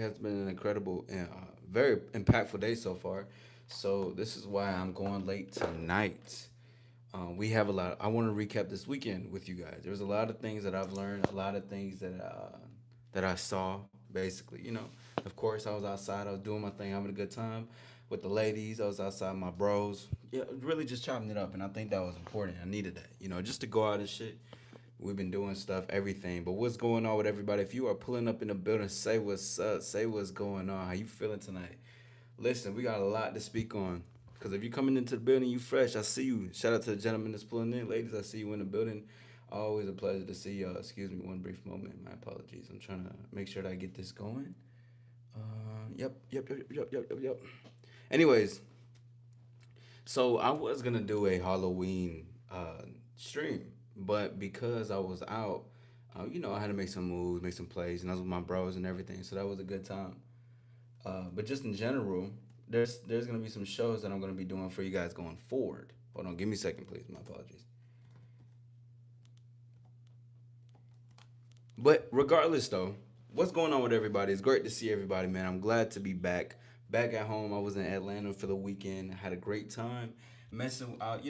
has been an incredible and very impactful day so far. So this is why I'm going late tonight. We have a lot. I want to recap this weekend with you guys. There's a lot of things that I've learned, a lot of things that I saw. Basically, of course, I was outside. I was doing my thing, having a good time with the ladies. I was outside, my bros. Yeah, really just chopping it up, and I think that was important. I needed that, just to go out and shit. We've been doing stuff, everything. But what's going on with everybody? If you are pulling up in the building, say what's up. Say what's going on. How you feeling tonight? Listen, we got a lot to speak on. Because if you're coming into the building, you fresh. I see you. Shout out to the gentleman that's pulling in. Ladies, I see you in the building. Always a pleasure to see y'all. Excuse me one brief moment. My apologies. I'm trying to make sure that I get this going. Yep. Anyways, so I was gonna do a Halloween stream, but because I was out, I had to make some moves, make some plays, and I was with my bros and everything. So that was a good time. But just in general, there's gonna be some shows that I'm gonna be doing for you guys going forward. Hold on, give me a second, please. My apologies. But regardless, though, what's going on with everybody? It's great to see everybody, man. I'm glad to be back at home. I was in Atlanta for the weekend. I had a great time messing out.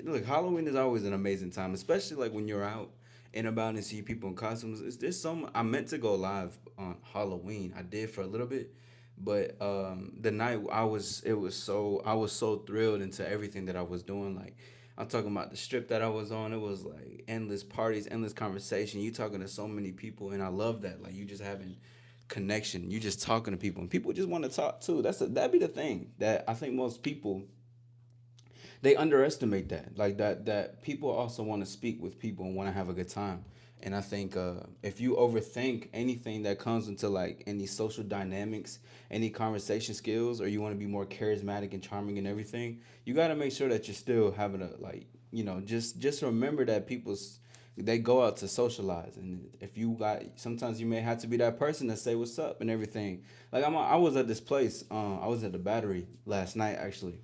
Look, Halloween is always an amazing time, especially like when you're out and about and see people in costumes. There's some I meant to go live on Halloween. I did for a little bit, but the night I was so thrilled into everything that I was doing. Like I'm talking about the strip that I was on. It was like endless parties, endless conversation. You talking to so many people, and I love that. Like you just having connection. You just talking to people, and people just want to talk too. That'd be the thing that I think most people they underestimate that. Like that people also want to speak with people and want to have a good time. And I think if you overthink anything that comes into like any social dynamics, any conversation skills, or you want to be more charismatic and charming and everything, you got to make sure that you're still having a like just remember that people's they go out to socialize, and if you got sometimes you may have to be that person to say what's up and everything. Like I was at this place, I was at the Battery last night actually,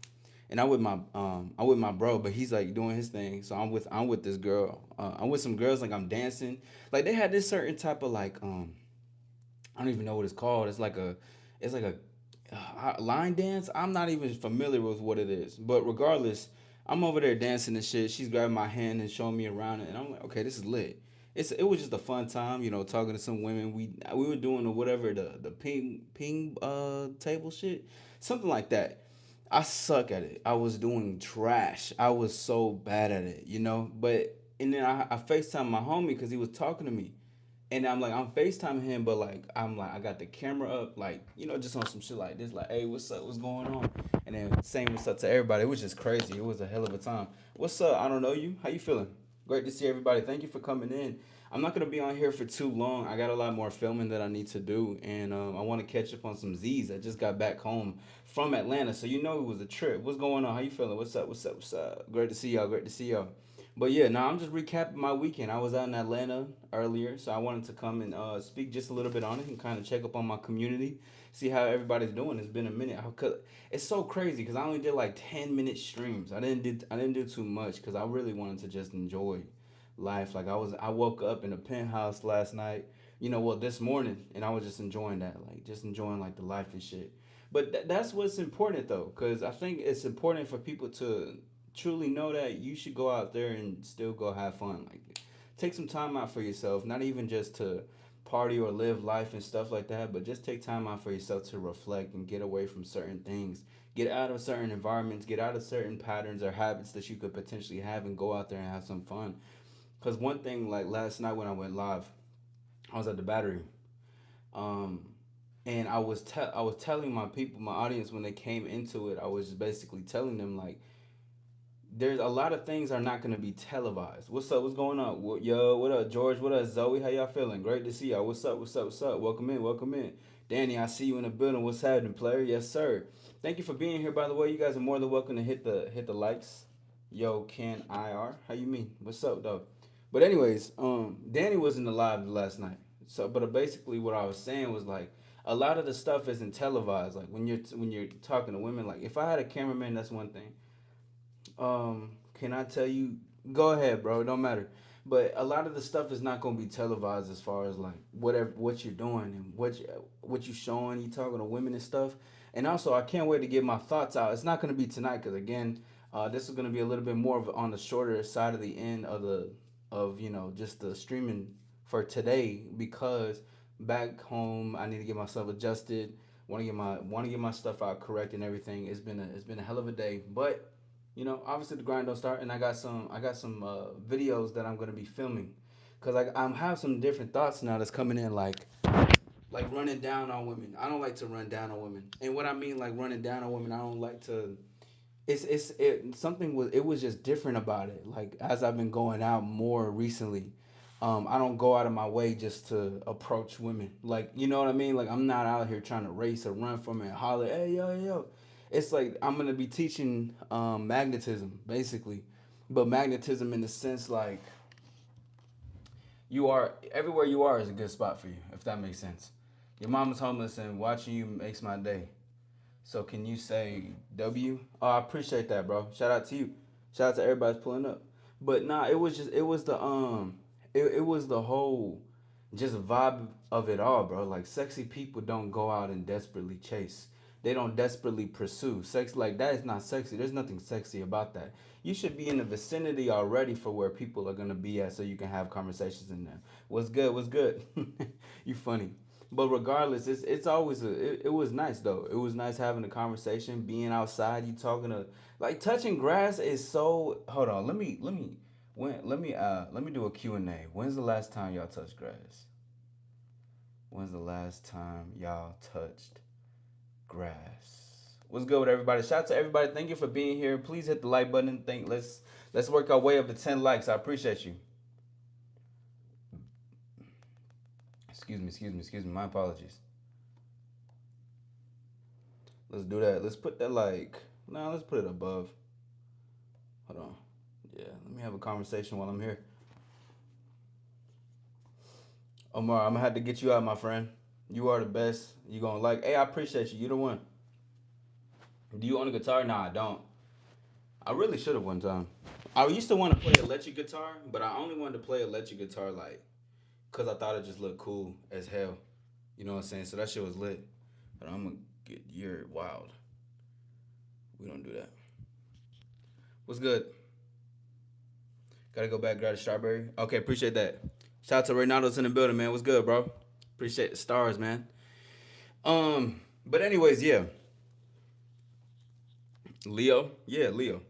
and I'm with my bro, but he's like doing his thing. So I'm with this girl. I'm with some girls, like I'm dancing. Like they had this certain type of like I don't even know what it's called. It's like a line dance. I'm not even familiar with what it is. But regardless, I'm over there dancing and shit. She's grabbing my hand and showing me around it, and I'm like, okay, this is lit. It was just a fun time, talking to some women. We were doing the whatever the ping table shit, something like that. I suck at it. I was doing trash. I was so bad at it. But and then I FaceTime my homie because he was talking to me. And I'm FaceTiming him, but like I'm like I got the camera up, like, just on some shit like this, like, hey, what's up? What's going on? And then saying what's up to everybody. It was just crazy. It was a hell of a time. What's up? I don't know you. How you feeling? Great to see everybody. Thank you for coming in. I'm not gonna be on here for too long. I got a lot more filming that I need to do, and I want to catch up on some Z's. I just got back home from Atlanta, so it was a trip. What's going on? How you feeling? What's up? What's up? What's up? Great to see y'all. Great to see y'all. But yeah, now I'm just recapping my weekend. I was out in Atlanta earlier, so I wanted to come and speak just a little bit on it and kind of check up on my community, see how everybody's doing. It's been a minute. It's so crazy because I only did like 10-minute streams. I didn't do too much because I really wanted to just enjoy life. Like I woke up in a penthouse last night, this morning, and I was just enjoying that, like just enjoying like the life and shit. But that's what's important though, because I think it's important for people to truly know that you should go out there and still go have fun. Like take some time out for yourself, not even just to party or live life and stuff like that, but just take time out for yourself to reflect and get away from certain things. Get out of certain environments, get out of certain patterns or habits that you could potentially have and go out there and have some fun. Cause one thing, like last night when I went live, I was at the Battery, um, and I was telling my people, my audience, when they came into it, I was just basically telling them like, there's a lot of things are not going to be televised. What's up? What's going on? Yo, what up, George? What up, Zoe? How y'all feeling? Great to see y'all. What's up? What's up? What's up? Welcome in. Welcome in. Danny, I see you in the building. What's happening, player? Yes, sir. Thank you for being here. By the way, you guys are more than welcome to hit the likes. Yo, Ken IR. How you mean? What's up, though? But anyways, Danny was in the live last night. So, but basically, what I was saying was like a lot of the stuff isn't televised. Like when you're talking to women, like if I had a cameraman, that's one thing. Can I tell you? Go ahead, bro. It don't matter. But a lot of the stuff is not gonna be televised as far as like whatever what you're doing and what you showing. You talking to women and stuff. And also, I can't wait to get my thoughts out. It's not gonna be tonight because again, this is gonna be a little bit more of on the shorter side of the end of the of just the streaming for today because back home I need to get myself adjusted. Want to get my stuff out correct and everything. It's been a hell of a day, but obviously the grind don't start, and I got some videos that I'm gonna be filming, cause I have some different thoughts now that's coming in, like running down on women. I don't like to run down on women, and what I mean like running down on women, I don't like to. It was just different about it. Like as I've been going out more recently, I don't go out of my way just to approach women. Like you know what I mean? Like I'm not out here trying to race or run from it and holler, hey yo yo. Yo. It's like I'm gonna be teaching magnetism basically, but magnetism in the sense like you are everywhere you are is a good spot for you if that makes sense. Your mama's homeless and watching you makes my day. So can you say W? Oh, I appreciate that, bro. Shout out to you. Shout out to everybody's pulling up. But nah, it was the whole just vibe of it all, bro. Like sexy people don't go out and desperately chase. They don't desperately pursue. Sex like that is not sexy. There's nothing sexy about that. You should be in the vicinity already for where people are gonna be at so you can have conversations in there. What's good? What's good? You funny. But regardless, it's always it was nice though. It was nice having a conversation, being outside, you talking to like touching grass is so hold on, let me do a Q and A. When's the last time y'all touched grass? When's the last time y'all touched grass? What's good with everybody? Shout out to everybody. Thank you for being here. Please hit the like button and think let's work our way up to 10 likes. I appreciate you. Excuse me. My apologies. Let's do that. Let's put that let's put it above. Hold on. Yeah, let me have a conversation while I'm here. Omar, I'm gonna have to get you out, my friend. You are the best. You gonna like? Hey, I appreciate you. You the one. Do you own a guitar? Nah, I don't. I really should have one time. I used to want to play electric guitar, but I only wanted to play electric guitar like, cause I thought it just looked cool as hell. You know what I'm saying? So that shit was lit. But I'm gonna get you're wild. We don't do that. What's good? Gotta go back, grab a strawberry. Okay, appreciate that. Shout out to Reynaldo's in the building, man. What's good, bro? Appreciate the stars, man. But anyways, yeah. Leo, yeah, Leo.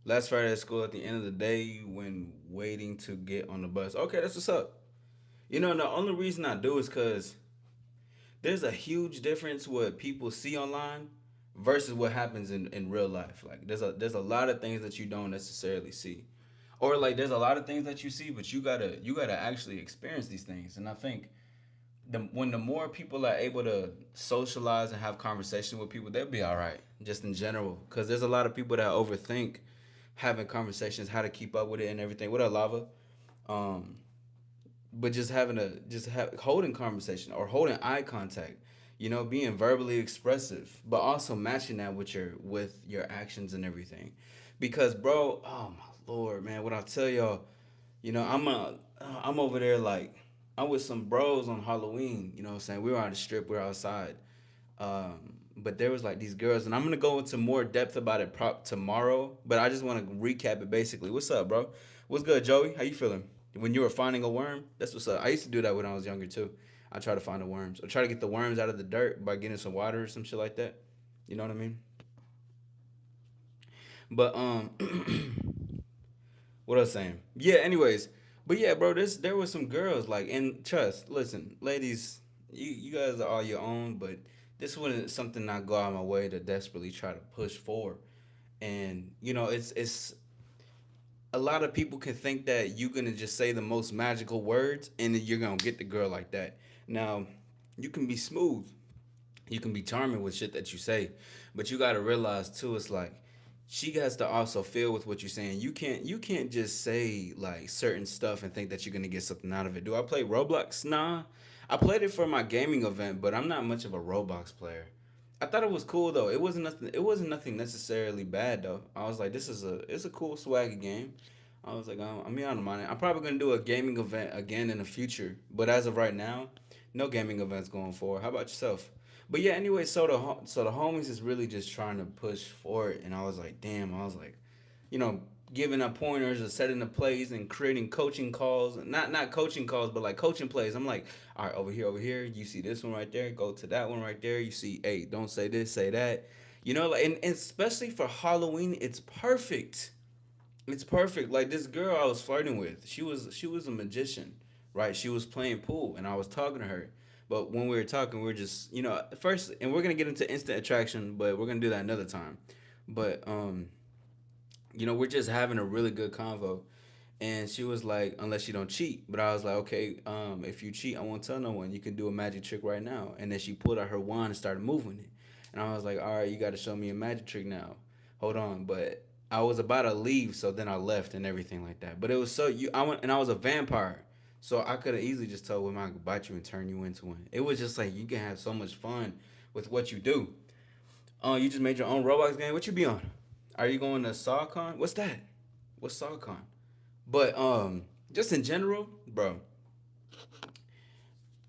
Last Friday at school at the end of the day when waiting to get on the bus. Okay, that's what's up. The only reason I do is because there's a huge difference what people see online versus what happens in real life. Like there's a lot of things that you don't necessarily see. Or like there's a lot of things that you see, but you gotta actually experience these things. And I think when the more people are able to socialize and have conversation with people, they'll be all right, just in general. Because there's a lot of people that overthink having conversations, how to keep up with it and everything. What up, Lava? Um, but just holding conversation or holding eye contact, being verbally expressive, but also matching that with your actions and everything. Because, bro, oh my lord, man, what I tell y'all, I'm over there like I'm with some bros on Halloween. You know what I'm saying? We were on the strip, we were outside. But there was like these girls, and I'm gonna go into more depth about it tomorrow. But I just want to recap it basically. What's up, bro? What's good, Joey? How you feeling? When you were finding a worm, that's what's up. I used to do that when I was younger too. I try to find the worms, or try to get the worms out of the dirt by getting some water or some shit like that. You know what I mean? But what I was saying? Yeah. Anyways, but yeah, bro, there was some girls like, and trust, listen, ladies, you guys are all your own, but this wasn't something I go out of my way to desperately try to push for. And it's a lot of people can think that you're gonna just say the most magical words and then you're gonna get the girl like that. Now, you can be smooth, you can be charming with shit that you say, but you gotta realize too, it's like she has to also feel with what you're saying. You can't just say like certain stuff and think that you're gonna get something out of it. Do I play Roblox? Nah. I played it for my gaming event, but I'm not much of a Roblox player. I thought it was cool though. It wasn't nothing necessarily bad though. I was like, this is a it's a cool swaggy game. I was like, I mean, I don't mind it. I'm probably gonna do a gaming event again in the future, but as of right now, no gaming events going forward. How about yourself? But yeah, anyway, so the homies is really just trying to push for it, and I was like, damn, I was like, you know, giving up pointers or setting the plays and creating coaching calls, not coaching calls, but like coaching plays. I'm like, all right, over here, you see this one right there, go to that one right there. You see, hey, don't say this, say that. You know, like, and especially for Halloween, it's perfect. It's perfect. Like this girl I was flirting with, she was a magician, right? She was playing pool, and I was talking to her. But when we were talking, we were just, first, and we're gonna get into instant attraction, but we're gonna do that another time. But we're just having a really good convo. And she was like, unless you don't cheat. But I was like, okay, if you cheat, I won't tell no one. You can do a magic trick right now. And then she pulled out her wand and started moving it. And I was like, all right, you got to show me a magic trick now. Hold on. But I was about to leave, so then I left and everything like that. But it was so I went and I was a vampire. So I could have easily just told women I could bite you and turn you into one. It was just like you can have so much fun with what you do. Oh, you just made your own Roblox game. What you be on? Are you going to SawCon? What's that? What's SawCon? But just in general, bro,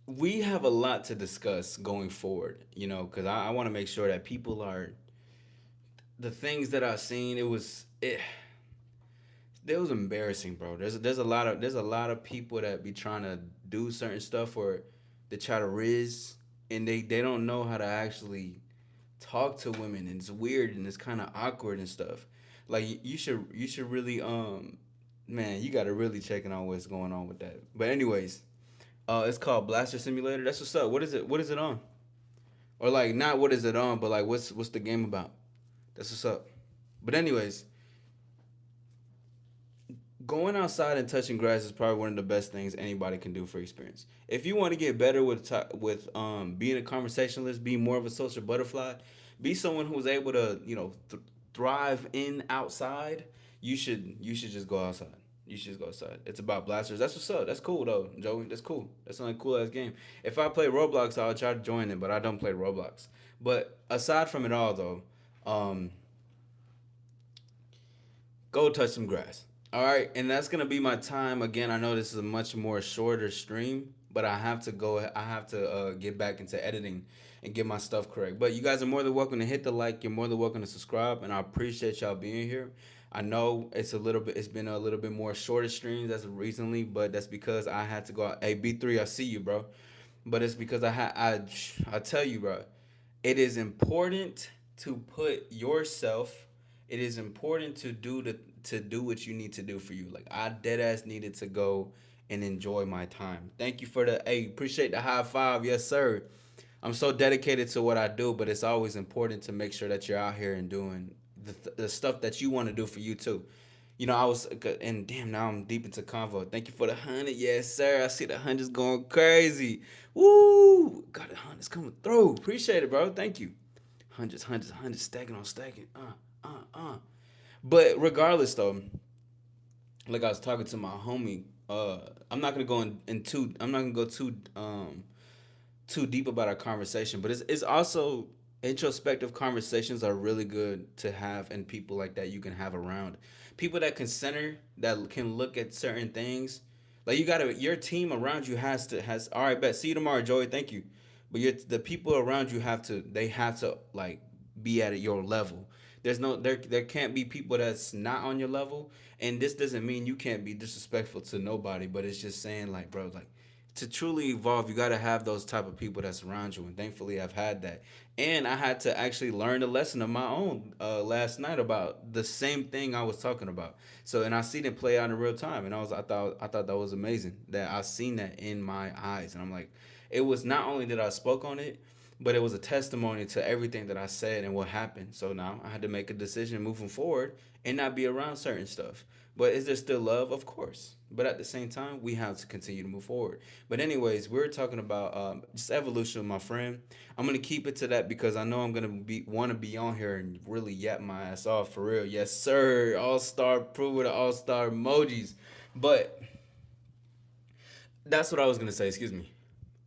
we have a lot to discuss going forward. Because I want to make sure that people are the things that I've seen. It was embarrassing, bro. There's a lot of people that be trying to do certain stuff or they try to riz and they don't know how to actually talk to women and it's weird and it's kind of awkward and stuff. Like you should really man, you got to really check on what's going on with that. But anyways, it's called Blaster Simulator. That's what's up. What is it on? Or like not what is it on, but like what's the game about? That's what's up. But anyways, going outside and touching grass is probably one of the best things anybody can do for experience. If you want to get better with being a conversationalist, be more of a social butterfly, be someone who's able to thrive in outside. You should just go outside. You should just go outside. It's about blasters. That's what's up. That's cool though, Joey. That's cool. That's a cool ass game. If I play Roblox, I'll try to join it, but I don't play Roblox. But aside from it all though, um, go touch some grass. All right, and that's gonna be my time again. I know this is a much more shorter stream, but I have to go. I have to get back into editing and get my stuff correct. But you guys are more than welcome to hit the like. You're more than welcome to subscribe, and I appreciate y'all being here. I know it's a little bit. It's been a little bit more shorter streams as of recently, but that's because I had to go out. Hey, B3, I see you, bro. But it's because I tell you, bro, it is important to put yourself. It is important to do what you need to do for you. Like I dead ass needed to go and enjoy my time. Thank you for the hey, appreciate the high five, yes sir. I'm so dedicated to what I do, but it's always important to make sure that you're out here and doing the stuff that you want to do for you too. I was and damn now I'm deep into convo. Thank you for the 100, yes sir. I see the hundreds going crazy. Woo! Got the hundreds coming through. Appreciate it, bro. Thank you. Hundreds, hundreds, hundreds, stacking on stacking. But regardless, though, like I was talking to my homie, I'm not gonna go in too. I'm not gonna go too deep about our conversation, but it's also introspective conversations are really good to have and people like that you can have around. People that can center that can look at certain things. Like you gotta your team around you has all right, bet. See you tomorrow, Joey. Thank you. But the people around you have to like be at your level. There can't be people that's not on your level. And this doesn't mean you can't be disrespectful to nobody, but it's just saying like, bro, like to truly evolve, you got to have those type of people that surround you. And thankfully, I've had that. And I had to actually learn a lesson of my own last night about the same thing I was talking about. So, and I seen it play out in real time, and I thought that was amazing that I seen that in my eyes, and I'm like, it was not only that I spoke on it, but it was a testimony to everything that I said and what happened. So now I had to make a decision moving forward and not be around certain stuff. But is there still love? Of course. But at the same time, we have to continue to move forward. But anyways, we're talking about just evolution, my friend. I'm gonna keep it to that because I know I'm gonna be want to be on here and really yap my ass off for real. Yes, sir. All star, prove with the all star emojis. But that's what I was gonna say. Excuse me.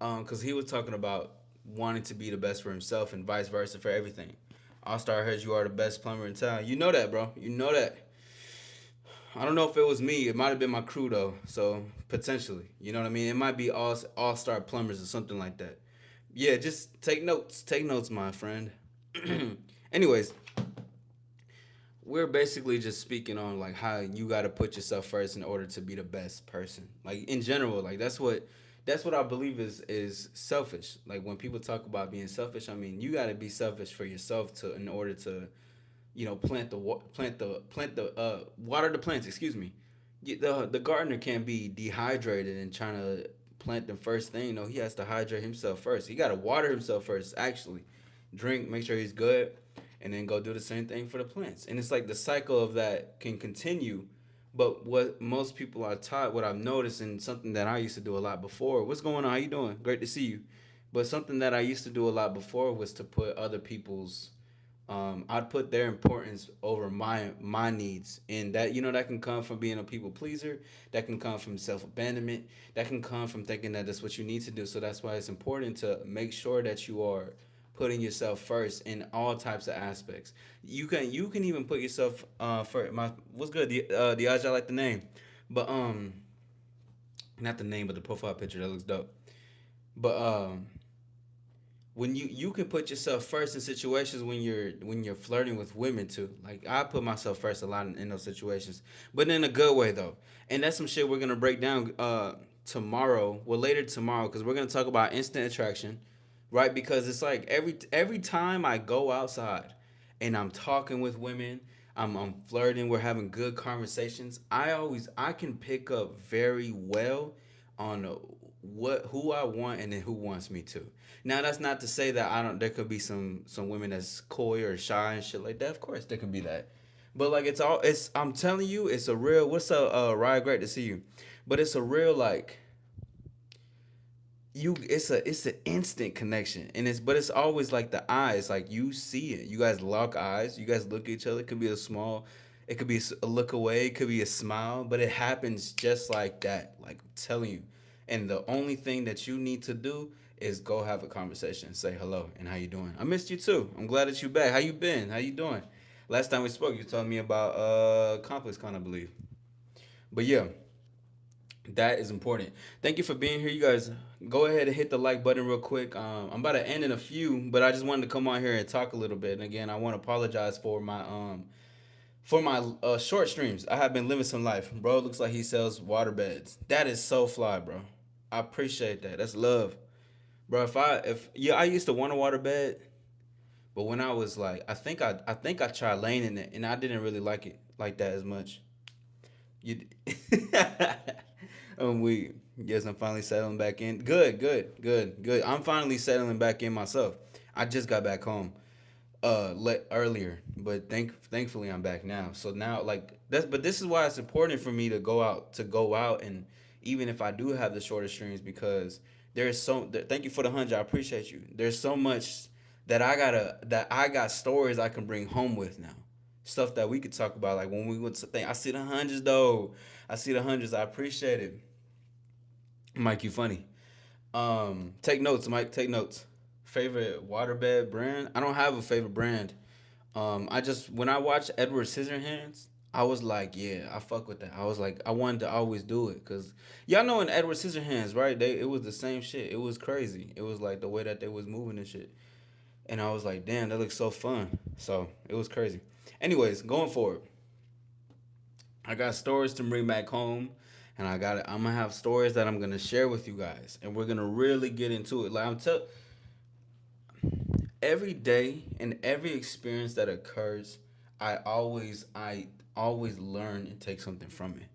Because he was talking about wanting to be the best for himself and vice versa for everything. All star heard you are the best plumber in town. You know that, bro. You know that. I don't know if it was me. It might have been my crew though. So potentially, you know what I mean. It might be all star plumbers or something like that. Yeah, just take notes. Take notes, my friend. Anyways, we're basically just speaking on like how you got to put yourself first in order to be the best person. Like in general, like that's what I believe is selfish. Like when people talk about being selfish, I mean you got to be selfish for yourself to in order to plant the water the plants. Excuse me. The gardener can't be dehydrated and trying to plant the first thing. No, he has to hydrate himself first. He got to water himself first. Actually, drink, make sure he's good, and then go do the same thing for the plants. And it's like the cycle of that can continue. But what most people are taught, what I've noticed, and something that I used to do a lot before. What's going on? How you doing? Great to see you. But something that I used to do a lot before was to put other people's I'd put their importance over my needs, and that that can come from being a people pleaser. That can come from self abandonment. That can come from thinking that that's what you need to do. So that's why it's important to make sure that you are putting yourself first in all types of aspects. You can even put yourself first. My what's good? The I like the name, but not the name, but the profile picture that looks dope. But when you can put yourself first in situations when you're flirting with women too. Like I put myself first a lot in those situations, but in a good way though. And that's some shit we're gonna break down tomorrow. Well, later tomorrow, because we're gonna talk about instant attraction, right? Because it's like every time I go outside and I'm talking with women, I'm flirting, we're having good conversations. I can pick up very well on what who I want and then who wants me to. Now that's not to say that I don't. There could be some women that's coy or shy and shit like that. Of course, there can be that. But like it's all it's. I'm telling you, it's a real. What's up, Ryan? Great to see you. But it's a real like you. It's an instant connection, and it's always like the eyes. Like you see it. You guys lock eyes. You guys look at each other. It could be a small. It could be a look away. It could be a smile. But it happens just like that. Like I'm telling you. And the only thing that you need to do is go have a conversation, say hello, and how you doing. I missed you too. I'm glad that you back. How you been? How you doing? Last time we spoke, you told me about Complex Con, I believe. But yeah, that is important. Thank you for being here, you guys. Go ahead and hit the like button real quick. I'm about to end in a few, but I just wanted to come on here and talk a little bit. And again, I want to apologize for my short streams. I have been living some life, bro. Looks like he sells water beds. That is so fly, bro. I appreciate that. That's love. Bro, if yeah, I used to want a water bed, but when I was like, I think I tried laying in it, and I didn't really like it like that as much. You, we yes, I'm finally settling back in. Good, good, good, good. I'm finally settling back in myself. I just got back home earlier, but thankfully I'm back now. So now like that's but this is why it's important for me to go out and even if I do have the shorter streams because thank you for the 100. I appreciate you. There's so much that I got stories I can bring home with now. Stuff that we could talk about like when we went to think I see the hundreds though. I see the hundreds. I appreciate it. Mike, you funny. Take notes, Mike. Take notes. Favorite waterbed brand? I don't have a favorite brand. I just when I watched Edward Scissorhands, I was like, yeah, I fuck with that. I was like, I wanted to always do it because y'all know in Edward Scissorhands, right? It was the same shit. It was crazy. It was like the way that they was moving and shit, and I was like, damn, that looks so fun. So it was crazy. Anyways, going forward, I got stories to bring back home, and I'm gonna have stories that I'm gonna share with you guys, and we're gonna really get into it. Like every day and every experience that occurs, I always learn and take something from it.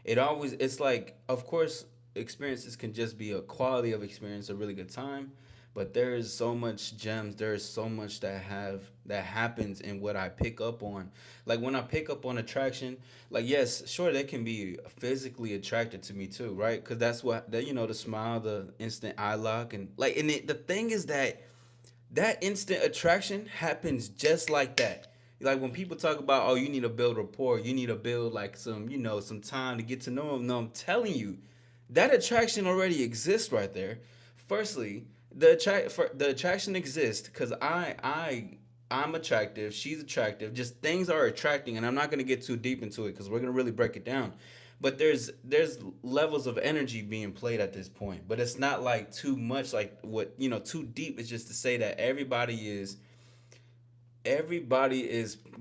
It's like of course experiences can just be a quality of experience, a really good time, but there is so much gems, there is so much that happens in what I pick up on. Like when I pick up on attraction, like yes, sure they can be physically attracted to me too, right? Because that's what that the smile, the instant eye lock, and like the thing is that instant attraction happens just like that. Like when people talk about, oh, you need to build rapport, you need to build like some time to get to know them. No, I'm telling you, that attraction already exists right there. Firstly, the attraction exists because I'm attractive, she's attractive. Just things are attracting, and I'm not gonna get too deep into it because we're gonna really break it down. But there's levels of energy being played at this point, but it's not like too much, like what too deep. It's just to say that everybody is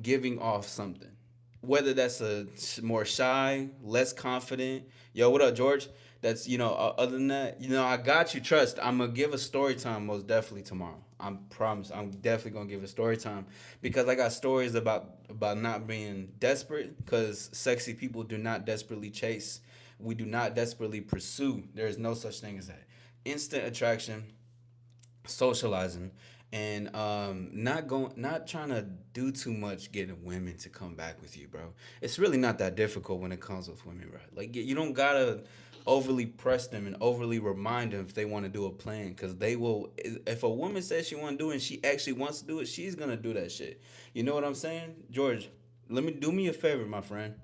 giving off something, whether that's a more shy, less confident. Yo, what up, George? That's other than that, I got you. Trust, I'm gonna give a story time most definitely tomorrow. I promise. I'm definitely gonna give a story time because I got stories about not being desperate. Because sexy people do not desperately chase. We do not desperately pursue. There is no such thing as that. Instant attraction, socializing, and not trying to do too much getting women to come back with you, bro. It's really not that difficult when it comes with women, bro. Like you don't gotta overly press them and overly remind them if they want to do a plan, because they will. If a woman says she want to do it and she actually wants to do it, she's gonna do that shit. You know what I'm saying, George? Let me do me a favor, my friend.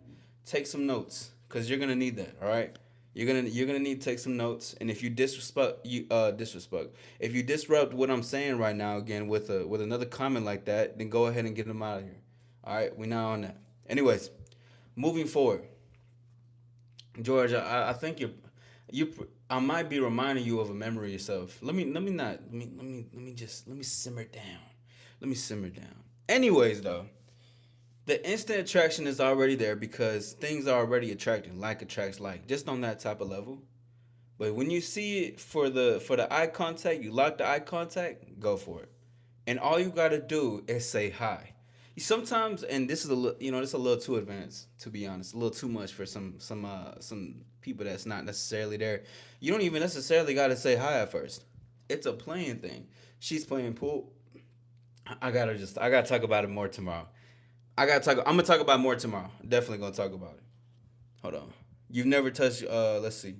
Take some notes, cause you're gonna need that. All right. You're gonna need to take some notes, and if you disrespect, if you disrupt what I'm saying right now again with another comment like that, then go ahead and get them out of here. All right, we now on that. Anyways, moving forward, George, I think I might be reminding you of a memory of yourself. Let me not let me simmer down. Let me simmer down. Anyways, though, the instant attraction is already there because things are already attracting. Like attracts like, just on that type of level. But when you see it for the eye contact, you lock the eye contact, go for it. And all you gotta do is say hi. Sometimes, and this is this is a little too advanced, to be honest, a little too much for some people that's not necessarily there. You don't even necessarily gotta say hi at first. It's a playing thing. She's playing pool. I gotta talk about it more tomorrow. I'm gonna talk about it more tomorrow. Definitely gonna talk about it. Hold on. You've never touched. Let's see,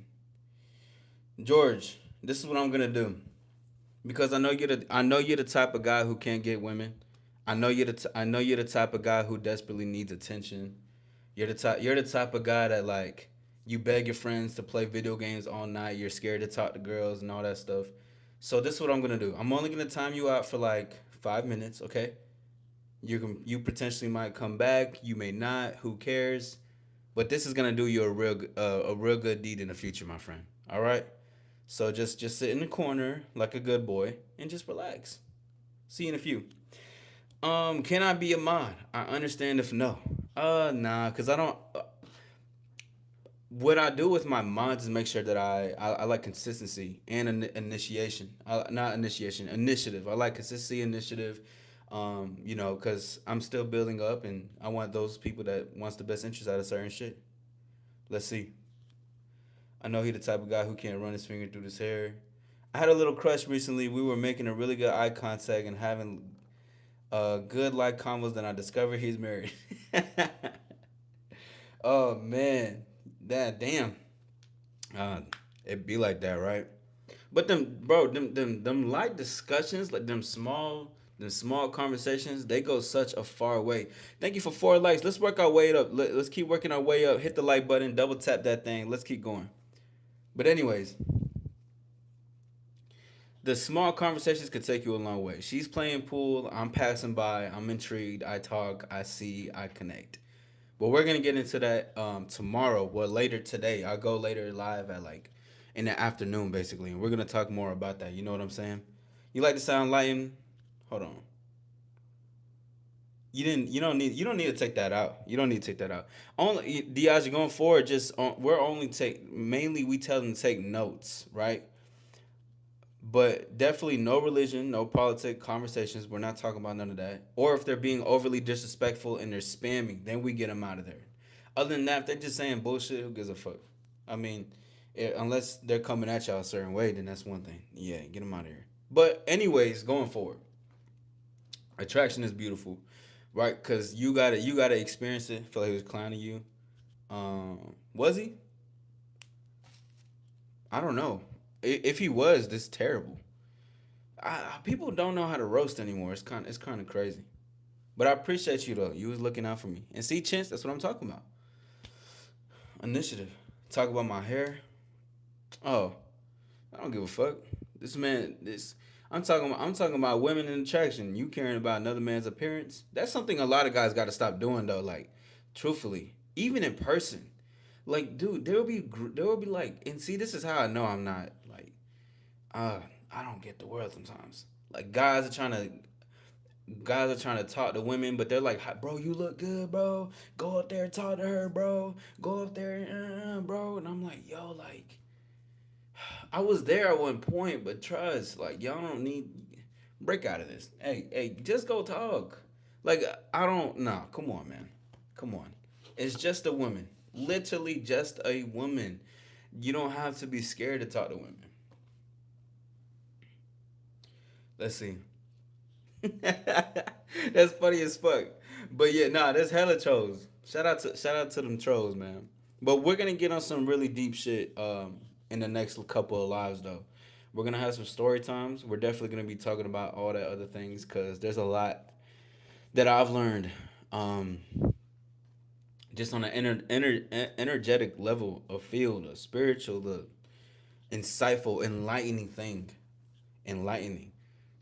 George. This is what I'm gonna do because I know you're the type of guy who can't get women. I know you're the type of guy who desperately needs attention. You're the type of guy that, like, you beg your friends to play video games all night. You're scared to talk to girls and all that stuff. So this is what I'm gonna do. I'm only gonna time you out for like 5 minutes. Okay. You potentially might come back. You may not. Who cares? But this is gonna do you a real good deed in the future, my friend. All right. So just sit in the corner like a good boy and just relax. See you in a few. Can I be a mod? I understand if no. Nah, cause I don't. What I do with my mods is make sure that I like consistency and initiation. Not initiation, initiative. I like consistency, initiative. Cause I'm still building up, and I want those people that wants the best interest out of certain shit. Let's see. I know he the type of guy who can't run his finger through his hair. I had a little crush recently. We were making a really good eye contact and having good like combos. Then I discovered he's married. Oh man, that damn. Uh, it be like that, right? But them light discussions, like them small conversations, they go such a far way. Thank you for 4 likes. Let's work our way up. Let's keep working our way up. Hit the like button, double tap that thing. Let's keep going. But anyways, the small conversations could take you a long way. She's playing pool. I'm passing by. I'm intrigued. I talk. I see. I connect. But we're gonna get into that tomorrow. Well, later today. I'll go later live at like in the afternoon, basically, and we're gonna talk more about that. You know what I'm saying? You like to sound lighten? Hold on. You didn't. You don't need. You don't need to take that out. You don't need to take that out. Only Diaz, going forward. We're only take mainly we tell them to take notes, right? But definitely no religion, no politic conversations. We're not talking about none of that. Or if they're being overly disrespectful and they're spamming, then we get them out of there. Other than that, if they're just saying bullshit, who gives a fuck? I mean, unless they're coming at y'all a certain way, then that's one thing. Yeah, get them out of here. But anyways, going forward, attraction is beautiful, right? Because you gotta experience it. Feel like he was clowning you. Was he? I don't know. If he was, this is terrible. People don't know how to roast anymore. It's kind of crazy. But I appreciate you though. You was looking out for me. And see, Chance, that's what I'm talking about. Initiative. Talk about my hair. Oh, I don't give a fuck. This man, this I'm talking about women in attraction. You caring about another man's appearance? That's something a lot of guys got to stop doing though. Like, truthfully, even in person, like, dude, there will be like, and see, this is how I know I'm not like, uh, I don't get the world sometimes. Like, guys are trying to talk to women, but they're like, bro, you look good, bro. Go up there and talk to her, bro. Go up there, bro. And I'm like, yo, like, I was there at one point, but trust, like, y'all don't need break out of this. Hey, just go talk. Like, I don't. Nah, come on, man. Come on. It's just a woman. Literally, just a woman. You don't have to be scared to talk to women. Let's see. That's funny as fuck. But yeah, nah, there's hella trolls. Shout out to them trolls, man. But we're gonna get on some really deep shit in the next couple of lives though. We're gonna have some story times. We're definitely gonna be talking about all that other things because there's a lot that I've learned um just on an energetic level, a field, a spiritual, the insightful, enlightening thing. Enlightening.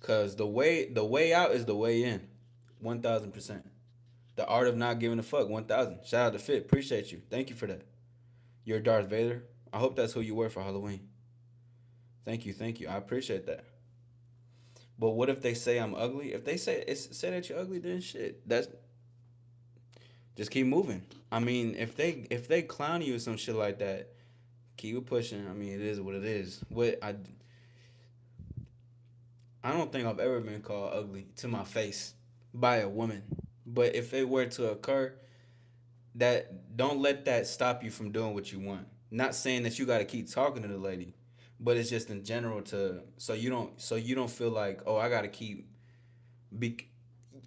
Cause the way out is the way in. 1,000%. The art of not giving a fuck. 1,000. Shout out to Fit. Appreciate you. Thank you for that. You're Darth Vader. I hope that's who you were for Halloween. Thank you. I appreciate that. But what if they say I'm ugly? If they say that you're ugly, then shit. That's just keep moving. I mean, if they clown you or some shit like that, keep it pushing. I mean, it is what it is. I don't think I've ever been called ugly to my face by a woman. But if it were to occur, that don't let that stop you from doing what you want. Not saying that you got to keep talking to the lady, but it's just in general to so you don't feel like, oh, I got to keep be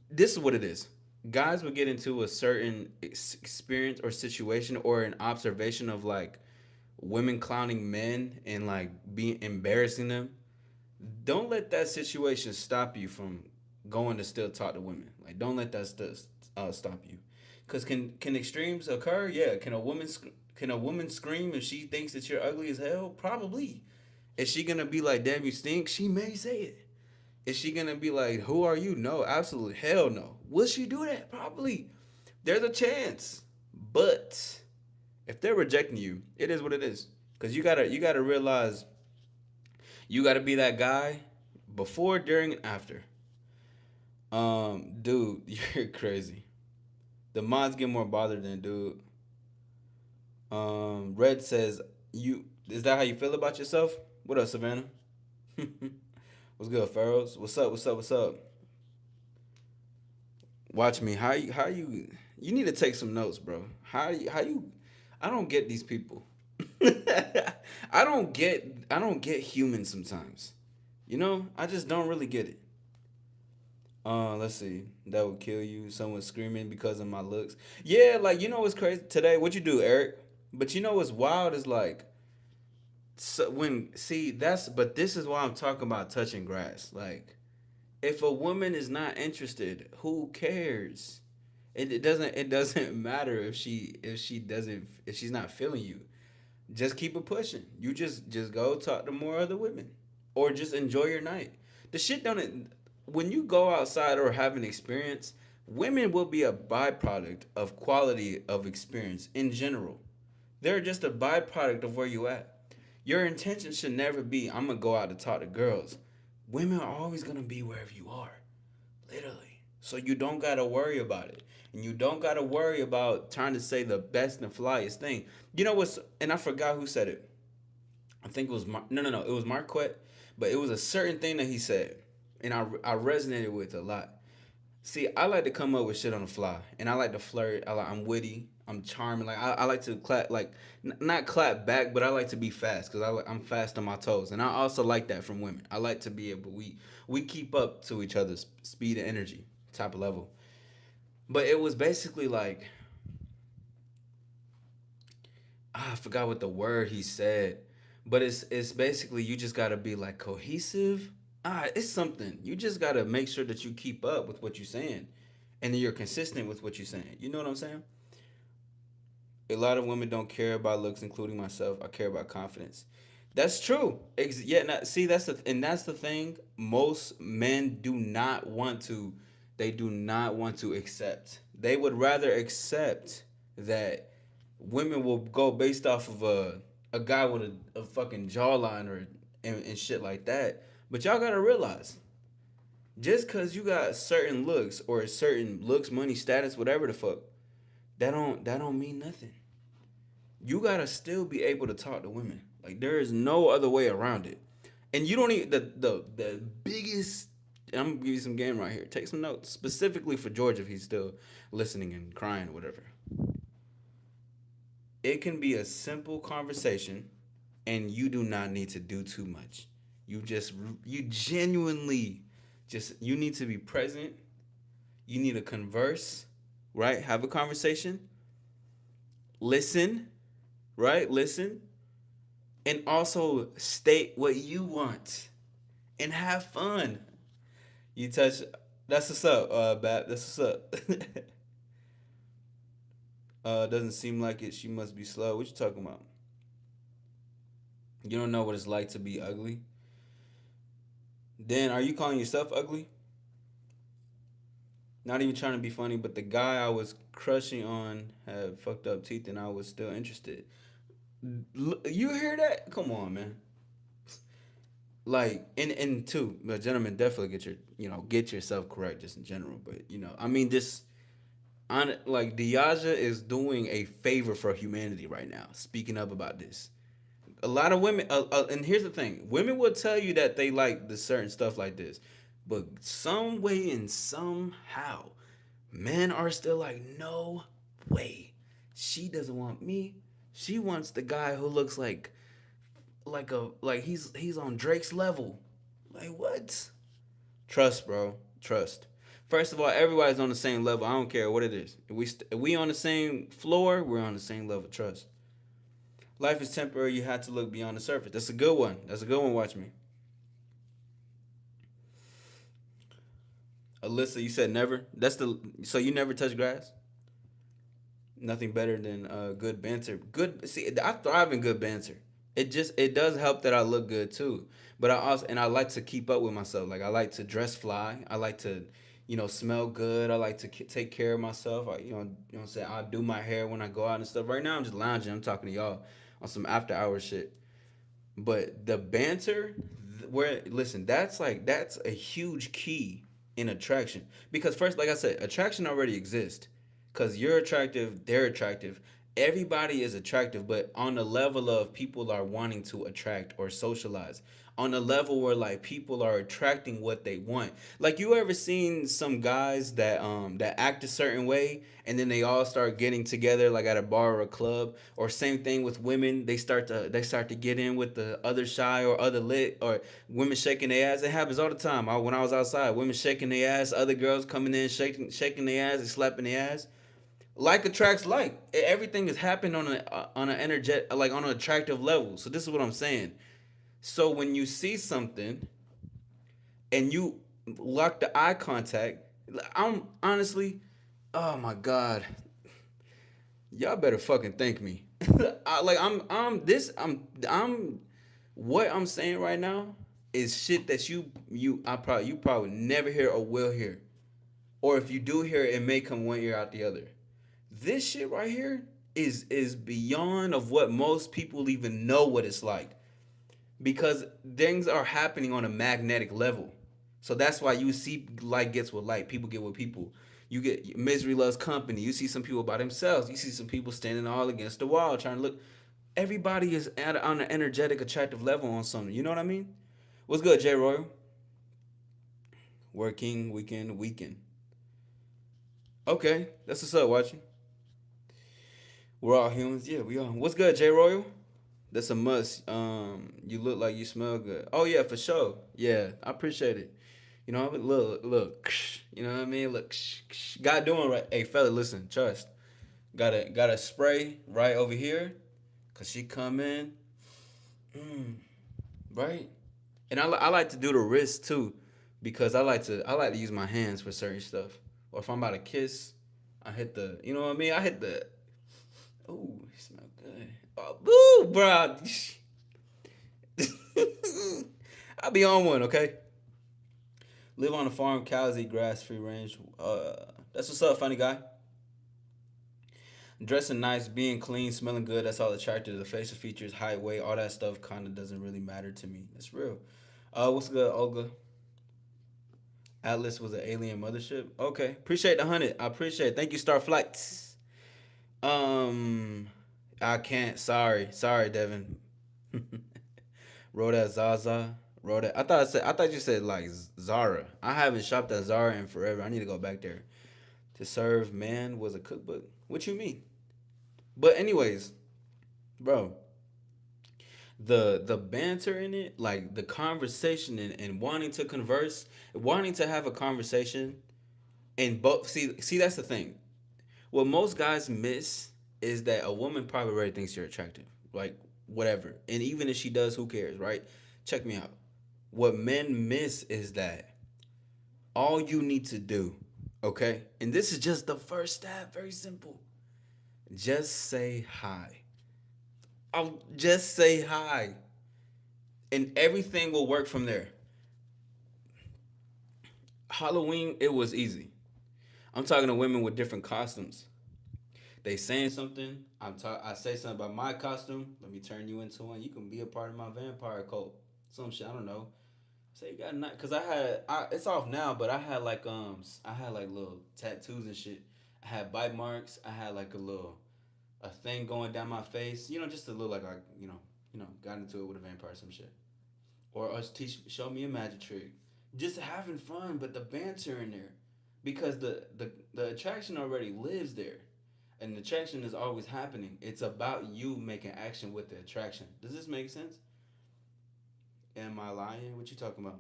this is what it is. Guys will get into a certain experience or situation or an observation of like women clowning men and like being embarrassing them. Don't let that situation stop you from going to still talk to women. Like, don't let that stop you. Cause can extremes occur? Yeah. Can a woman scream if she thinks that you're ugly as hell? Probably. Is she gonna be like, damn, you stink? She may say it. Is she gonna be like, who are you? No, absolutely hell no. Will she do that? Probably. There's a chance. But if they're rejecting you, it is what it is. Cause you gotta realize you gotta be that guy before, during, and after. Dude, you're crazy. The mods get more bothered than dude. Red says, "You is that how you feel about yourself?" What up, Savannah? What's good, Pharaohs? What's up? What's up? What's up? Watch me. You need to take some notes, bro. How you I don't get these people. I don't get humans sometimes. I just don't really get it. Let's see. That would kill you. Someone screaming because of my looks. Yeah, like what's crazy today? What you do, Eric? But what's wild is like so when see that's but this is why I'm talking about touching grass. Like if a woman is not interested, who cares? It doesn't matter if she's not feeling you. Just keep it pushing. You just go talk to more other women, or just enjoy your night. The shit don't. When you go outside or have an experience, women will be a byproduct of quality of experience in general. They're just a byproduct of where you at. Your intention should never be I'm gonna go out to talk to girls. Women are always gonna be wherever you are. Literally. So you don't gotta worry about it. And you don't gotta worry about trying to say the best and flyest thing. You know what's and I forgot who said it. I think it was no, it was Marquette, but it was a certain thing that he said. And I resonated with it a lot. See, I like to come up with shit on the fly, and I like to flirt. I'm witty. I'm charming. Like I like to clap, like not clap back, but I like to be fast because I'm fast on my toes, and I also like that from women. I like to be able we keep up to each other's speed and energy type of level. But it was basically like I forgot what the word he said, but it's basically you just gotta be like cohesive. It's something. You just gotta make sure that you keep up with what you're saying, and then you're consistent with what you're saying. You know what I'm saying? A lot of women don't care about looks, including myself. I care about confidence. That's true. Yeah, see, that's the thing. Most men do not want to. They do not want to accept. They would rather accept that women will go based off of a guy with a fucking jawline or and shit like that. But y'all gotta realize, just cause you got certain looks or certain looks, money, status, whatever the fuck, that don't mean nothing. You gotta still be able to talk to women. Like there is no other way around it. And you don't need the biggest. I'm gonna give you some game right here. Take some notes specifically for George if he's still listening and crying or whatever. It can be a simple conversation, and you do not need to do too much. You genuinely just you need to be present. You need to converse, right? Have a conversation. Listen, right? Listen, and also state what you want and have fun. You touch. That's what's up, Bap. That's what's up. Doesn't seem like it. She must be slow. What you talking about? You don't know what it's like to be ugly. Then are you calling yourself ugly? Not even trying to be funny, but the guy I was crushing on had fucked up teeth, and I was still interested. You hear that? Come on, man. Like and two, but gentlemen, definitely get your get yourself correct just in general. But I mean this on like Diaja is doing a favor for humanity right now. Speaking up about this, a lot of women, and here's the thing: women will tell you that they like the certain stuff like this, but some way and somehow, men are still like, no way, she doesn't want me. She wants the guy who looks like he's on Drake's level. Like what? Trust, bro. Trust. First of all, everybody's on the same level. I don't care what it is. If we on the same floor, we're on the same level. Trust. Life is temporary. You have to look beyond the surface. That's a good one. That's a good one. Watch me. Alyssa, you said never. So you never touch grass. Nothing better than good banter. Good. See, I thrive in good banter. It does help that I look good too. But I like to keep up with myself. Like I like to dress fly. I like to, smell good. I like to take care of myself. What I'm saying. I do my hair when I go out and stuff. Right now I'm just lounging. I'm talking to y'all on some after hour shit. But the banter, where listen, that's a huge key in attraction because first, like I said, attraction already exists because you're attractive, they're attractive. Everybody is attractive, but on the level of people are wanting to attract or socialize. On a level where like people are attracting what they want. Like you ever seen some guys that act a certain way and then they all start getting together like at a bar or a club or same thing with women they start to get in with the other shy or other lit or women shaking their ass. It happens all the time. When I was outside, women shaking their ass, other girls coming in shaking their ass and slapping their ass. Like attracts like. Everything is happening on an energetic like on an attractive level. So this is what I'm saying. So when you see something and you lock the eye contact, I'm honestly, oh my god, y'all better fucking thank me. I'm what I'm saying right now is shit that you probably never hear or will hear, or if you do hear it, it may come one ear out the other. This shit right here is beyond of what most people even know what it's like because things are happening on a magnetic level. So that's why you see light gets with light, people get with people. You get misery loves company. You see some people by themselves. You see some people standing all against the wall trying to look. Everybody is on an energetic, attractive level on something. You know what I mean? What's good, J Royal? Working weekend. Okay, that's what's up. Watching. We're all humans. Yeah, we are. What's good, J Royal? That's a must. You look like you smell good. Oh yeah, for sure. Yeah, I appreciate it. Look. You know what I mean? Look, got doing right. Hey, fella, listen, trust. Got a spray right over here, cause she come in, right? And I like to do the wrist too, because I like to use my hands for certain stuff. Or if I'm about to kiss, I hit the, you know what I mean? I hit the. Ooh, it smell good. Oh, boo, bro. I'll be on one, okay? Live on a farm, cows eat grass, free range. That's what's up, funny guy. Dressing nice, being clean, smelling good, that's all attractive. The facial features, height, weight, all that stuff kind of doesn't really matter to me. That's real. What's good, Olga? Atlas was an alien mothership. Okay. Appreciate the 100. I appreciate it. Thank you, Star Flights. Um, I can't. Sorry. Sorry, Devin. Wrote at Zaza. Wrote at. I thought you said like Zara. I haven't shopped at Zara in forever. I need to go back there. To serve man was a cookbook. What you mean? But anyways, bro, the banter in it, like the conversation and wanting to converse, wanting to have a conversation, and both see that's the thing. What most guys miss is that a woman probably already thinks you're attractive, like whatever, and even if she does, who cares, right? Check me out. What men miss is that all you need to do, okay, and this is just the first step, very simple. Just say hi. I'll just say hi, and everything will work from there. Halloween, it was easy. I'm talking to women with different costumes. They saying something. I say something about my costume. Let me turn you into one. You can be a part of my vampire cult. Some shit. I don't know. Say you got not because it's off now, but I had like little tattoos and shit. I had bite marks. I had like a thing going down my face. You know, just to look like I got into it with a vampire or some shit. Or us teach show me a magic trick. Just having fun, but the banter in there, because the attraction already lives there, and the attraction is always happening. It's about you making action with the attraction. Does this make sense? Am I lying? What you talking about?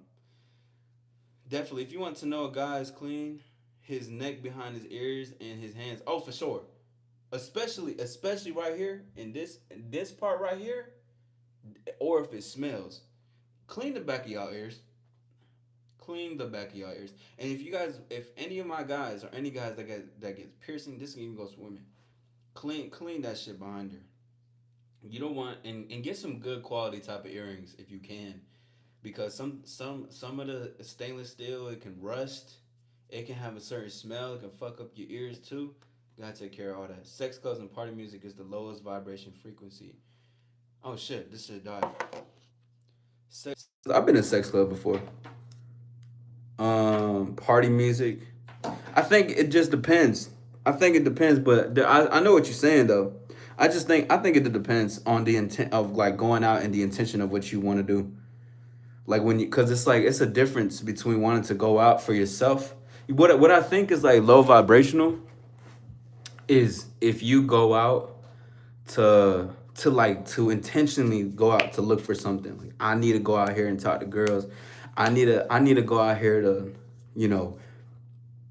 Definitely. If you want to know a guy is clean, his neck behind his ears and his hands. Oh, for sure. Especially right here in this part right here, or if it smells. Clean the back of y'all ears. Clean the back of y'all ears. And if any of my guys or any guys that gets piercing, this can even go to women. Clean that shit behind her. You don't want and get some good quality type of earrings if you can, because some of the stainless steel, it can rust. It can have a certain smell. It can fuck up your ears too. You gotta take care of all that. Sex clubs and party music is the lowest vibration frequency. Oh shit, this shit died. Sex. I've been in a sex club before. Party music. I think it just depends. I think it depends, but I know what you're saying though. I think it depends on the intent of like going out and the intention of what you want to do. Like when you, because it's like it's a difference between wanting to go out for yourself. What I think is like low vibrational is if you go out to intentionally go out to look for something. Like I need to go out here and talk to girls. I need to go out here to, you know,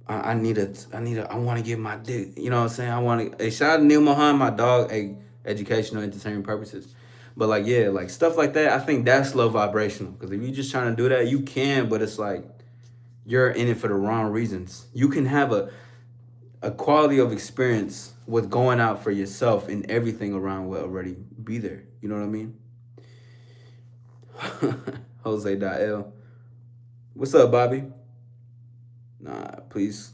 I want to get my dick. You know what I'm saying? I want to. Hey, shout out to Neil Mohan, my dog. A educational, entertainment purposes. But like yeah, like stuff like that. I think that's low vibrational. Because if you're just trying to do that, you can. But it's like you're in it for the wrong reasons. You can have a quality of experience with going out for yourself, and everything around will already be there. You know what I mean? Jose Dael. What's up, Bobby? Nah, please.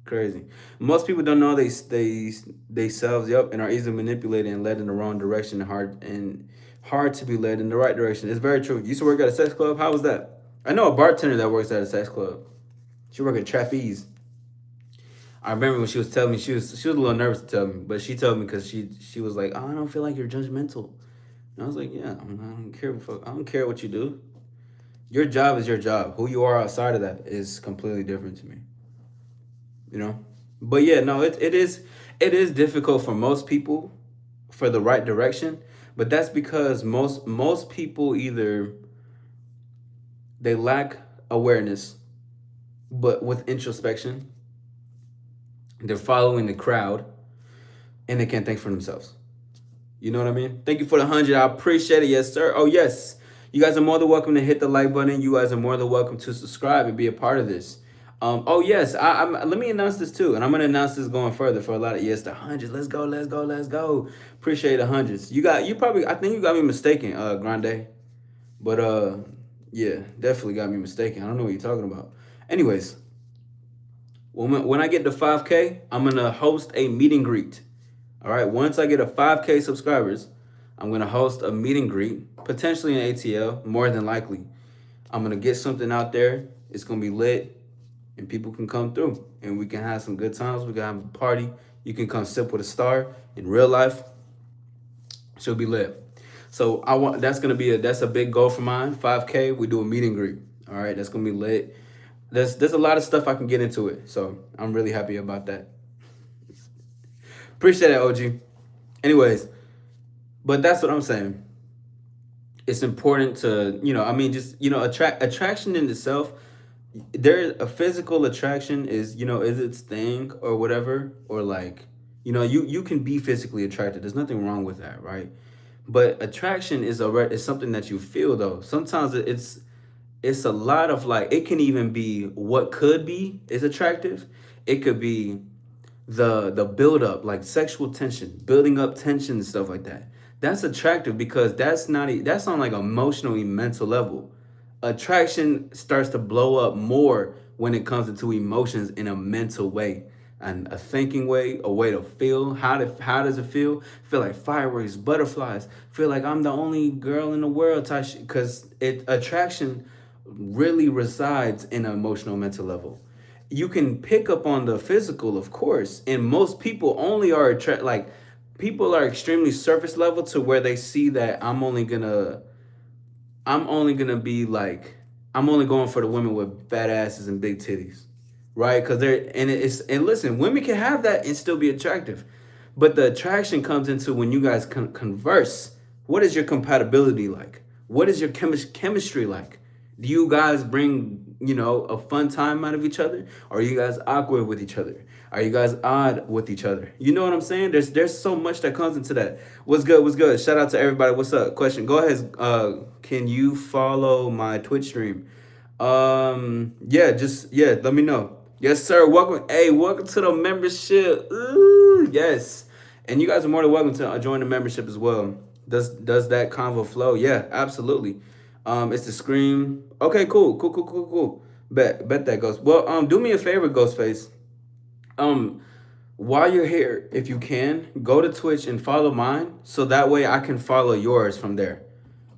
Crazy. Most people don't know they selves up and are easily manipulated and led in the wrong direction, and hard to be led in the right direction. It's very true. You used to work at a sex club. How was that? I know a bartender that works at a sex club. She worked at Trapeze. I remember when she was telling me she was a little nervous to tell me, but she told me because she was like, oh, I don't feel like you're judgmental. And I was like, yeah, I don't care. I don't care what you do. Your job is your job. Who you are outside of that is completely different to me. You know, but yeah, no, it is difficult for most people for the right direction, but that's because most people either they lack awareness, but with introspection, they're following the crowd, and they can't think for themselves. You know what I mean? Thank you for the 100. I appreciate it. Yes, sir. Oh, yes. You guys are more than welcome to hit the like button. You guys are more than welcome to subscribe and be a part of this. Oh, yes. Let me announce this too. And I'm going to announce this going further for a lot of, yes, the hundreds. Let's go, let's go, let's go. Appreciate the hundreds. I think you got me mistaken, Grande. But Yeah, definitely got me mistaken. I don't know what you're talking about. Anyways, when I get to 5K, I'm gonna host a meet and greet. All right, once I get a 5K subscribers, I'm gonna host a meet and greet, potentially an ATL, more than likely. I'm gonna get something out there. It's gonna be lit, and people can come through, and we can have some good times. We can have a party. You can come sip with a star in real life. She'll be lit. So I want that's a big goal for mine. 5K. We do a meet and greet. All right, that's gonna be lit. There's a lot of stuff I can get into it. So I'm really happy about that. Appreciate it, OG. Anyways, but that's what I'm saying. It's important to, I mean, just, attraction in itself. There, a physical attraction is its thing or whatever, or like, you can be physically attracted. There's nothing wrong with that, right? But attraction is something that you feel though. Sometimes it's a lot of like, it can even be what could be is attractive. It could be the build up, like sexual tension, building up tension and stuff like that. That's attractive because that's on like emotional and mental level. Attraction starts to blow up more when it comes into emotions in a mental way and a thinking way, a way to feel. How does it feel? Feel like fireworks, butterflies. Feel like I'm the only girl in the world type shit. Because attraction really resides in an emotional mental level. You can pick up on the physical, of course, and most people only are like people are extremely surface level to where they see that I'm only gonna be like, I'm only going for the women with fat asses and big titties, right? Because and listen, women can have that and still be attractive, but the attraction comes into when you guys converse. What is your compatibility like? What is your chemistry like? Do you guys bring a fun time out of each other? Are you guys awkward with each other? Are you guys odd with each other? You know what I'm saying? There's so much that comes into that. What's good? What's good? Shout out to everybody. What's up? Question. Go ahead. Can you follow my Twitch stream? Yeah, yeah. Let me know. Yes, sir. Welcome. Hey, welcome to the membership. Ooh, yes. And you guys are more than welcome to join the membership as well. Does that convo flow? Yeah, absolutely. It's the scream. Okay, cool. Bet that goes. Well, do me a favor, Ghostface. Um, while you're here, if you can, go to Twitch and follow mine, so that way I can follow yours from there.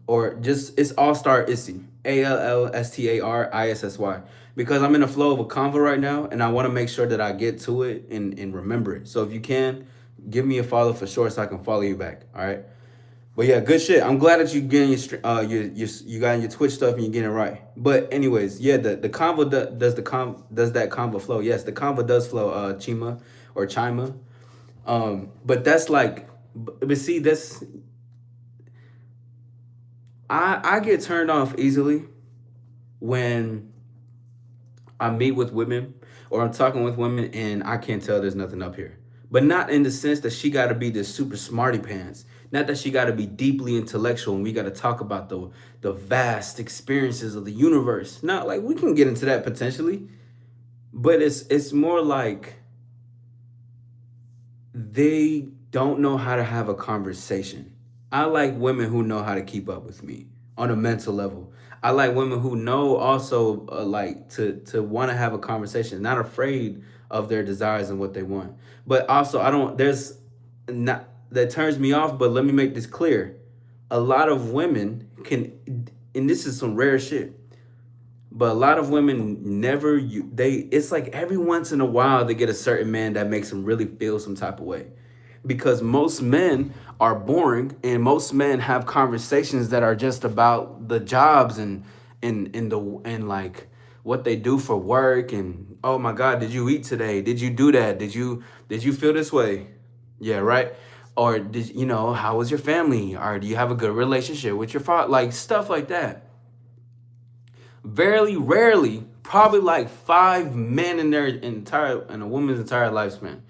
Or just it's All Star Issy, ALLSTARISSY. Because I'm in the flow of a convo right now, and I want to make sure that I get to it and remember it. So if you can, give me a follow for sure, so I can follow you back. All right. But yeah, good shit. I'm glad that you getting you got your Twitch stuff and you're getting it right. But anyways, yeah, the convo does that convo flow? Yes, the convo does flow. Chima or Chima. But that's like, but see, that's I get turned off easily when I meet with women or I'm talking with women and I can't tell there's nothing up here. But not in the sense that she got to be this super smarty pants. Not that she got to be deeply intellectual and we got to talk about the vast experiences of the universe. Not like we can get into that potentially, but it's more like they don't know how to have a conversation. I like women who know how to keep up with me on a mental level. I like women who know also like to want to have a conversation, not afraid of their desires and what they want. But also, I don't. There's not that turns me off. But let me make this clear: a lot of women can, and this is some rare shit. But a lot of women never they. It's like every once in a while they get a certain man that makes them really feel some type of way, because most men are boring and most men have conversations that are just about the jobs and like what they do for work and oh my god, did you eat today, did you do that, did you feel this way, yeah, right, or did how was your family, or do you have a good relationship with your father, like stuff like that. Very rarely, probably like 5 men in a woman's entire lifespan,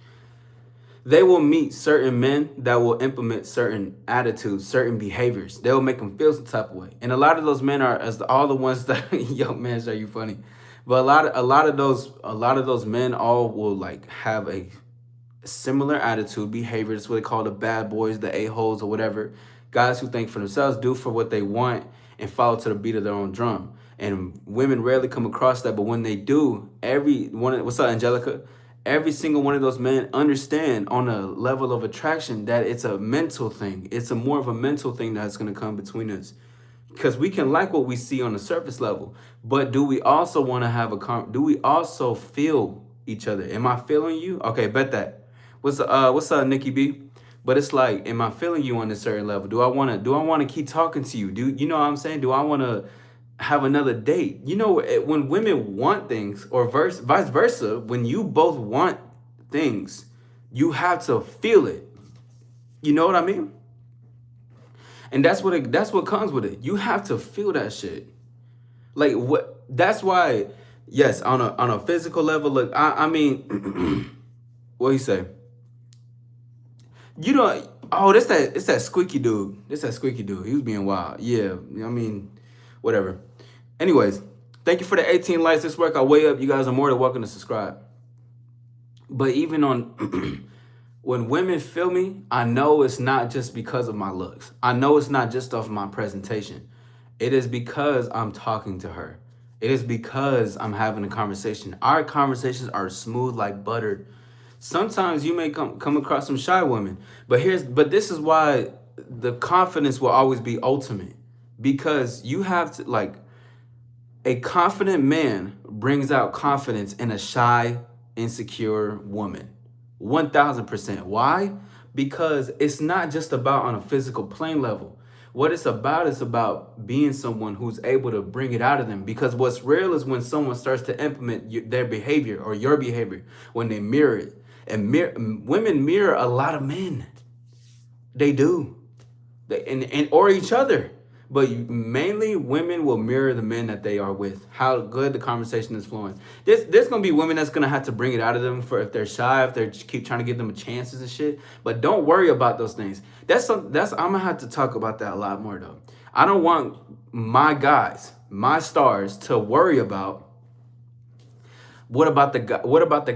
they will meet certain men that will implement certain attitudes, certain behaviors. They'll make them feel some type of way. And a lot of those men are as all the ones that yo man, are you funny? But a lot of those men all will like have a similar attitude, behavior. That's what they call the bad boys, the a-holes or whatever. Guys who think for themselves, do for what they want, and follow to the beat of their own drum. And women rarely come across that, but when they do, every one. What's up, Angelica? Every single one of those men understand on a level of attraction that it's a mental thing. It's a more of a mental thing that's going to come between us, because we can like what we see on the surface level, but do we also want to have do we also feel each other? Am I feeling you? Okay, bet that. What's up, Nikki B? But it's like, am I feeling you on a certain level? Do I want to keep talking to you? Do you know what I'm saying? Do I want to have another date? You know, when women want things, or vice versa, when you both want things, you have to feel it. You know what I mean? And that's what comes with it. You have to feel that shit. Like what? That's why. Yes, on a physical level. Look, I mean, what he say? You know, oh, it's that squeaky dude. It's that squeaky dude. He was being wild. Yeah, I mean, whatever. Anyways, thank you for the 18 likes. This work our way up. You guys are more than welcome to subscribe. But even on when women feel me, I know it's not just because of my looks. I know it's not just off my presentation. It is because I'm talking to her. It is because I'm having a conversation. Our conversations are smooth like butter. Sometimes you may come across some shy women, but this is why the confidence will always be ultimate, because you have to, like, a confident man brings out confidence in a shy, insecure woman. 1000%. Why? Because it's not just about on a physical plane level. What it's about is about being someone who's able to bring it out of them. Because what's real is when someone starts to implement their behavior or your behavior, when they mirror it. And women mirror a lot of men. They do. Or each other. But mainly women will mirror the men that they are with, how good the conversation is flowing. There's going to be women that's going to have to bring it out of them for if they're shy, if they keep trying to give them chances and shit. But don't worry about those things. I'm going to have to talk about that a lot more, though. I don't want my guys, my stars, to worry about what about the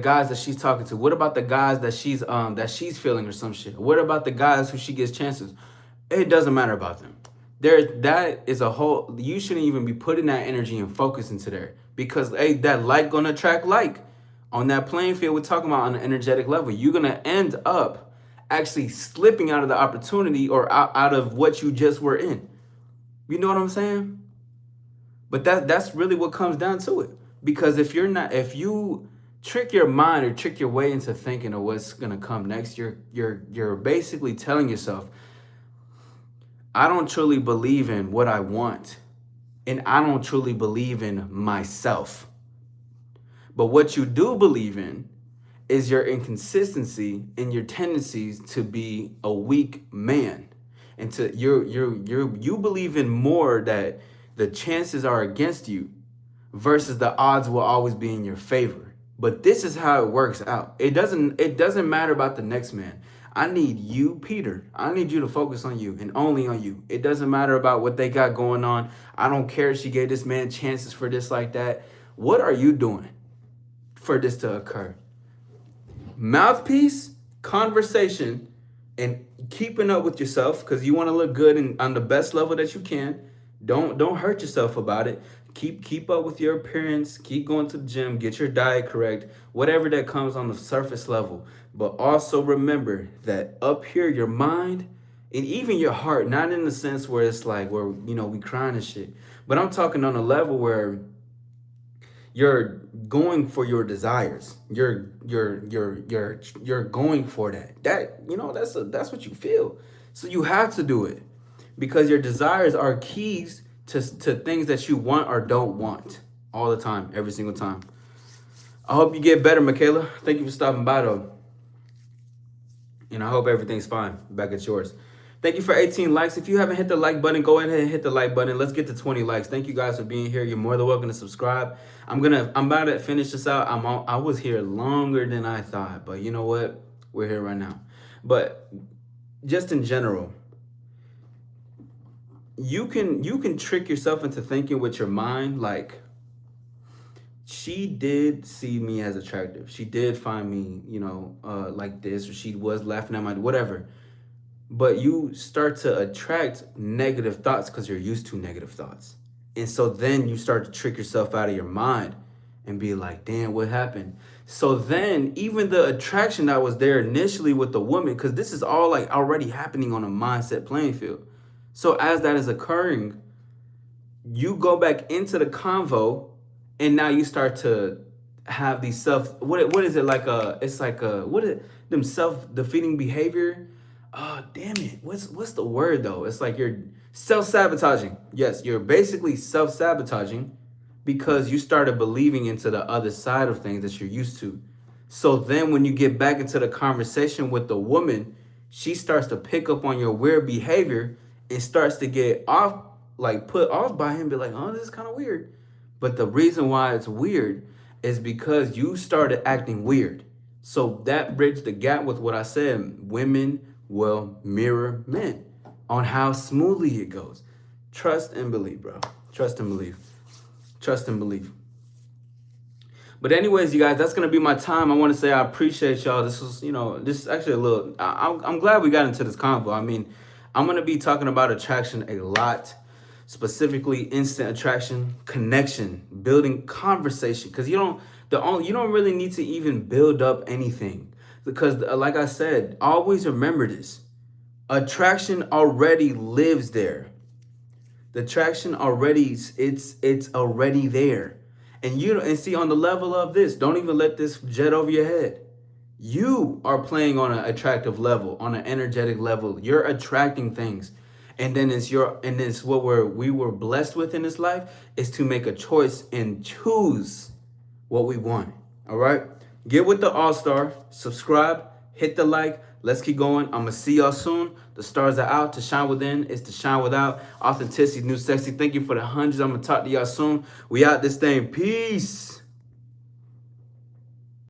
guys that she's talking to? What about the guys that she's feeling or some shit? What about the guys who she gets chances? It doesn't matter about them. That is a whole. You shouldn't even be putting that energy and focus into there, because that like gonna attract like. On that playing field, we're talking about on an energetic level. You're gonna end up actually slipping out of the opportunity or out of what you just were in. You know what I'm saying? But that's really what comes down to it. Because if you trick your mind or trick your way into thinking of what's gonna come next, you're basically telling yourself, I don't truly believe in what I want, and I don't truly believe in myself. But what you do believe in is your inconsistency and your tendencies to be a weak man. And you believe in more that the chances are against you versus the odds will always be in your favor. But this is how it works out. It doesn't matter about the next man. I need you, Peter. I need you to focus on you and only on you. It doesn't matter about what they got going on. I don't care if she gave this man chances for this, like that. What are you doing for this to occur? Mouthpiece, conversation, and keeping up with yourself, because you want to look good and on the best level that you can. Don't hurt yourself about it. Keep up with your appearance. Keep going to the gym. Get your diet correct. Whatever that comes on the surface level. But also remember that up here, your mind and even your heart, not in the sense where it's like where we crying and shit, but I'm talking on a level where you're going for your desires. You're going for that. That's what you feel. So you have to do it, because your desires are keys to things that you want or don't want all the time, every single time. I hope you get better, Michaela. Thank you for stopping by, though. And I hope everything's fine back at yours. Thank you for 18 likes. If you haven't hit the like button, go ahead and hit the like button. Let's get to 20 likes. Thank you guys for being here. You're more than welcome to subscribe. I'm about to finish this out. I was here longer than I thought, but you know what? We're here right now. But just in general, you can trick yourself into thinking with your mind, like, she did see me as attractive. She did find me, like this, or she was laughing at my whatever. but you start to attract negative thoughts because you're used to negative thoughts. And so then you start to trick yourself out of your mind and be like, damn, what happened? So then even the attraction that was there initially with the woman, because this is all like already happening on a mindset playing field. So as that is occurring, you go back into the convo, and now you start to have these what is it like it's like what is them self-defeating behavior. Oh damn it, what's the word though? It's like you're self-sabotaging. Yes, you're basically self-sabotaging because you started believing into the other side of things that you're used to. So then when you get back into the conversation with the woman, she starts to pick up on your weird behavior and starts to get off, like put off by him, be like, oh, this is kind of weird. But the reason why it's weird is because you started acting weird. So that bridged the gap with what I said. Women will mirror men on how smoothly it goes. Trust and believe, bro. Trust and believe. Trust and believe. But anyways, you guys, that's going to be my time. I want to say I appreciate y'all. This was, this is actually a little, I'm glad we got into this convo. I mean, I'm going to be talking about attraction a lot, specifically instant attraction, connection, building conversation. Because you don't really need to even build up anything. Because like I said, always remember this. Attraction already lives there. The attraction already, it's already there. And see, on the level of this, don't even let this jet over your head. You are playing on an attractive level, on an energetic level. You're attracting things. And then it's what we were blessed with in this life is to make a choice and choose what we want. All right? Get with the All-Star, subscribe, hit the like. Let's keep going. I'm going to see y'all soon. The stars are out. To shine within is to shine without. Authenticity, new sexy. Thank you for the hundreds. I'm going to talk to y'all soon. We out this thing. Peace.